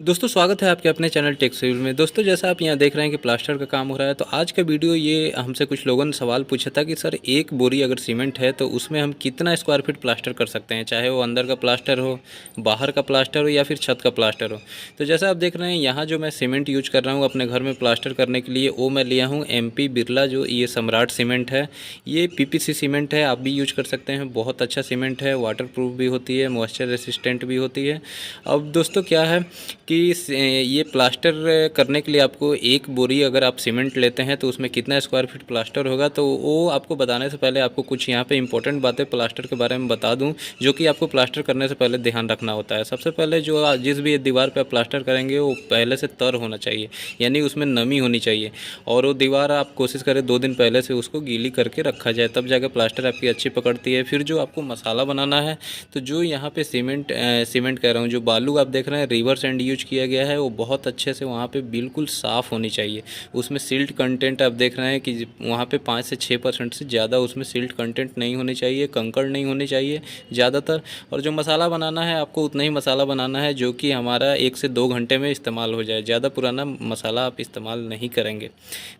दोस्तों स्वागत है आपके अपने चैनल टेक सिविल में। दोस्तों जैसा आप यहाँ देख रहे हैं कि प्लास्टर का काम हो रहा है, तो आज का वीडियो ये हमसे कुछ लोगों ने सवाल पूछा था कि सर एक बोरी अगर सीमेंट है तो उसमें हम कितना स्क्वायर फीट प्लास्टर कर सकते हैं, चाहे वो अंदर का प्लास्टर हो, बाहर का प्लास्टर हो या फिर छत का प्लास्टर हो। तो जैसा आप देख रहे हैं यहाँ जो मैं सीमेंट यूज कर रहा हूँ अपने घर में प्लास्टर करने के लिए, वो मैं लिया हूँ MP बिरला, जो ये सम्राट सीमेंट है। ये PPC सीमेंट है, आप भी यूज कर सकते हैं। बहुत अच्छा सीमेंट है, वाटर प्रूफ भी होती है, मॉइस्चर रेसिस्टेंट भी होती है। अब दोस्तों क्या है कि ये प्लास्टर करने के लिए आपको एक बोरी अगर आप सीमेंट लेते हैं तो उसमें कितना स्क्वायर फीट प्लास्टर होगा, तो वो आपको बताने से पहले आपको कुछ यहाँ पे इंपॉर्टेंट बातें प्लास्टर के बारे में बता दूं, जो कि आपको प्लास्टर करने से पहले ध्यान रखना होता है। सबसे पहले जो जिस भी दीवार पे आप प्लास्टर करेंगे वो पहले से तर होना चाहिए, यानी उसमें नमी होनी चाहिए। और वो दीवार आप कोशिश करें 2 दिन पहले से उसको गीली करके रखा जाए, तब जाकर प्लास्टर आपकी अच्छी पकड़ती है। फिर जो आपको मसाला बनाना है, तो जो यहाँ पे सीमेंट कह रहा हूँ, जो बालू आप देख रहे हैं रिवर सैंड यूज किया गया है, वो बहुत अच्छे से वहाँ पे बिल्कुल साफ़ होनी चाहिए। उसमें सिल्ट कंटेंट आप देख रहे हैं कि वहाँ पे 5 से 6% से ज़्यादा उसमें सिल्ट कंटेंट नहीं होनी चाहिए, कंकड़ नहीं होनी चाहिए ज़्यादातर। और जो मसाला बनाना है आपको उतना ही मसाला बनाना है जो कि हमारा 1 से 2 घंटे में इस्तेमाल हो जाए, ज़्यादा पुराना मसाला आप इस्तेमाल नहीं करेंगे।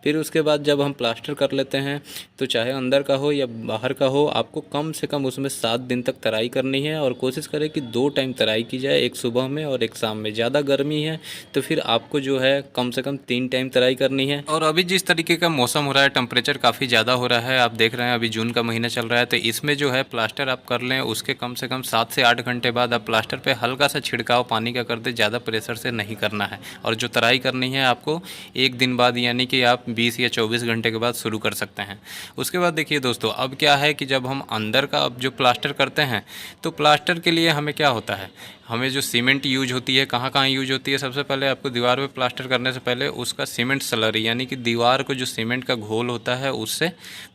फिर उसके बाद जब हम प्लास्टर कर लेते हैं, तो चाहे अंदर का हो या बाहर का हो, आपको कम से कम उसमें 7 दिन तक तराई करनी है। और कोशिश करें कि 2 टाइम तराई की जाए, एक सुबह में और एक शाम में। ज़्यादा गर्मी है तो फिर आपको जो है कम से कम 3 टाइम तराई करनी है। और अभी जिस तरीके का मौसम हो रहा है, टेम्परेचर काफ़ी ज़्यादा हो रहा है, आप देख रहे हैं अभी जून का महीना चल रहा है, तो इसमें जो है प्लास्टर आप कर लें, उसके कम से कम 7 से 8 घंटे बाद आप प्लास्टर पे हल्का सा छिड़काव पानी का कर दे, ज़्यादा प्रेशर से नहीं करना है। और जो तराई करनी है आपको 1 दिन बाद, यानी कि आप 20 या 24 घंटे के बाद शुरू कर सकते हैं। उसके बाद देखिए दोस्तों, अब क्या है कि जब हम अंदर का अब जो प्लास्टर करते हैं, तो प्लास्टर के लिए हमें क्या होता है, हमें जो सीमेंट यूज होती है, कहाँ कहाँ यूज होती है, सबसे पहले आपको दीवार पे प्लास्टर करने से पहले उसका सीमेंट स्लरी, यानी कि दीवार को जो सीमेंट का घोल होता है उससे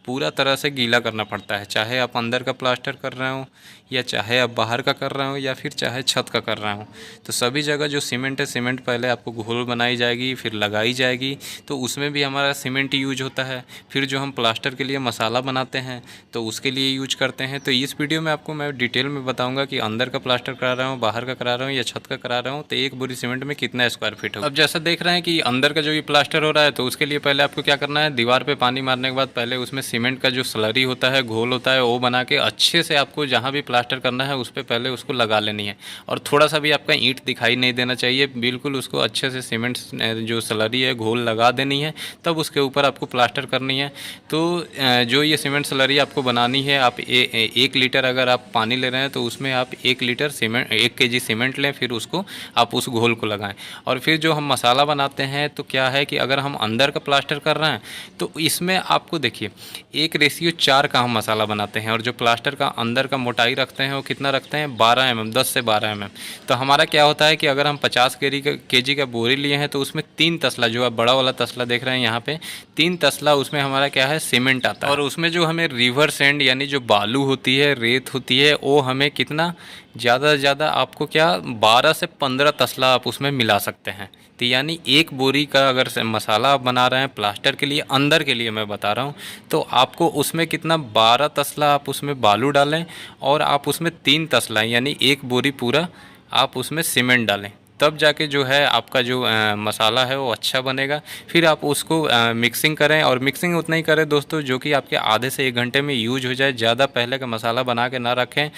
पूरा तरह से गीला करना पड़ता है। चाहे आप अंदर का प्लास्टर कर रहे हो, या चाहे आप बाहर का कर रहे हो, या फिर चाहे छत का कर रहे हो, तो सभी जगह जो सीमेंट है, सीमेंट पहले आपको घोल बनाई जाएगी, फिर लगाई जाएगी, तो उसमें भी हमारा सीमेंट यूज होता है। फिर जो हम प्लास्टर के लिए मसाला बनाते हैं तो उसके लिए यूज करते हैं। तो इस वीडियो में आपको मैं डिटेल में बताऊँगा कि अंदर का प्लास्टर करा रहा हूँ, बाहर का करा रहा हूँ या छत का करा रहा हूँ, तो एक बोरी सीमेंट में कितना स्क्वायर फीट हो। अब जैसा देख रहे हैं कि अंदर का जो ये प्लास्टर हो रहा है, तो उसके लिए पहले आपको क्या करना है, दीवार पे पानी मारने के बाद पहले उसमें सीमेंट का जो स्लरी होता है, घोल होता है, वो बना के अच्छे से आपको जहाँ भी प्लास्टर करना है उस पर पहले उसको लगा लेनी है। और थोड़ा सा भी आपका ईंट दिखाई नहीं देना चाहिए, बिल्कुल उसको अच्छे से सीमेंट जो स्लरी है घोल लगा देनी है, तब उसके ऊपर आपको प्लास्टर करनी है। तो जो ये सीमेंट स्लरी आपको बनानी है, आप 1 लीटर अगर आप पानी ले रहे हैं तो उसमें आप 1 लीटर सीमेंट, 1 kg सीमेंट लें, फिर उसको आप उस घोल को लगाएं। और फिर जो हम मसाला बनाते हैं, तो क्या है कि अगर हम अंदर का प्लास्टर कर रहे हैं तो इसमें आपको देखिए 1:4 का हम मसाला बनाते हैं। और जो प्लास्टर का अंदर का मोटाई रखते हैं वो कितना रखते हैं, 12 mm, 10 से 12 mm। तो हमारा क्या होता है कि अगर हम 50 kg का बोरी लिए हैं, तो उसमें 3 तसला, जो आप बड़ा वाला तसला देख रहे हैं यहाँ पे, 3 तसला उसमें हमारा क्या है, सीमेंट आता है। और उसमें जो हमें रिवर सैंड यानी जो बालू होती है, रेत होती है, वो हमें कितना ज़्यादा से ज़्यादा आपको क्या 12 से 15 तसला आप उसमें मिला सकते हैं। तो यानी एक बोरी का अगर मसाला आप बना रहे हैं प्लास्टर के लिए, अंदर के लिए मैं बता रहा हूँ, तो आपको उसमें कितना 12 तसला आप उसमें बालू डालें, और आप उसमें 3 तसला यानी एक बोरी पूरा आप उसमें सीमेंट डालें, तब जाके जो है आपका जो मसाला है वो अच्छा बनेगा। फिर आप उसको मिक्सिंग करें, और मिक्सिंग उतना ही करें दोस्तों जो कि आपके आधे से 1 घंटे में यूज हो जाए। ज़्यादा पहले का मसाला बना के ना रखें,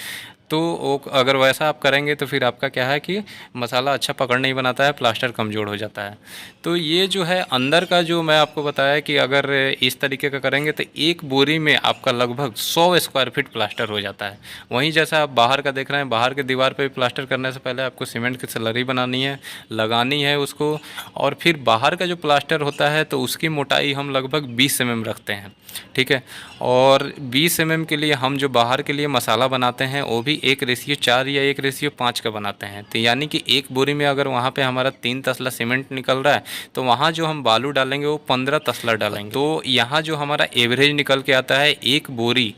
तो वो अगर वैसा आप करेंगे तो फिर आपका क्या है कि मसाला अच्छा पकड़ नहीं बनाता है, प्लास्टर कमज़ोर हो जाता है। तो ये जो है अंदर का जो मैं आपको बताया कि अगर इस तरीके का करेंगे तो एक बोरी में आपका लगभग 100 स्क्वायर फीट प्लास्टर हो जाता है। वहीं जैसा आप बाहर का देख रहे हैं, बाहर के दीवार पे प्लास्टर करने से पहले आपको सीमेंट की स्लरी बनानी है, लगानी है उसको। और फिर बाहर का जो प्लास्टर होता है तो उसकी मोटाई हम लगभग 20 mm रखते हैं, ठीक है। और 20 mm के लिए हम जो बाहर के लिए मसाला बनाते हैं वो भी 1:4 या 1:5 का बनाते हैं। तो यानी कि एक बोरी में अगर वहाँ पे हमारा 3 तसला सीमेंट निकल रहा है, तो वहाँ जो हम बालू डालेंगे वो 15 तसला डालेंगे। तो यहाँ जो हमारा एवरेज निकल के आता है, एक बोरी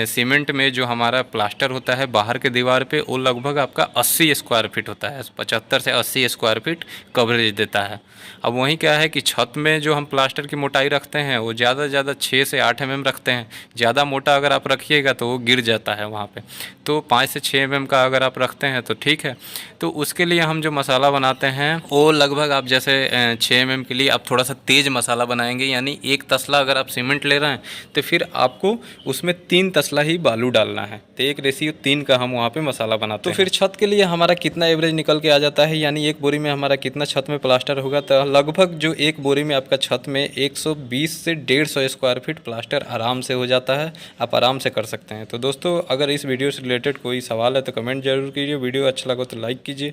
सीमेंट में जो हमारा प्लास्टर होता है बाहर के दीवार पे, वो लगभग आपका 80 स्क्वायर फीट होता है, 75 से 80 स्क्वायर फीट कवरेज देता है। अब वहीं क्या है कि छत में जो हम प्लास्टर की मोटाई रखते हैं वो ज़्यादा से ज़्यादा 6 से 8 mm रखते हैं। ज़्यादा मोटा अगर आप रखिएगा तो वो गिर जाता है वहाँ पे। तो 5 से 6 mm का अगर आप रखते हैं तो ठीक है। तो उसके लिए हम जो मसाला बनाते हैं वो लगभग आप जैसे 6 mm के लिए आप थोड़ा सा तेज़ मसाला बनाएंगे, यानी 1 तसला अगर आप सीमेंट ले रहे हैं तो फिर आपको उसमें 3 तसला ही बालू डालना है। तो 1:3 का हम वहाँ पे मसाला बनाते हैं। तो फिर छत के लिए हमारा कितना एवरेज निकल के आ जाता है, यानी एक बोरी में हमारा कितना छत में प्लास्टर होगा, तो लगभग जो एक बोरी में आपका छत में 120 से 150 स्क्वायर फीट प्लास्टर आराम से हो जाता है। आप आराम से कर सकते हैं। तो दोस्तों, अगर इस वीडियो से रिलेटेड कोई सवाल है तो कमेंट जरूर कीजिए। वीडियो अच्छा लगा तो लाइक कीजिए।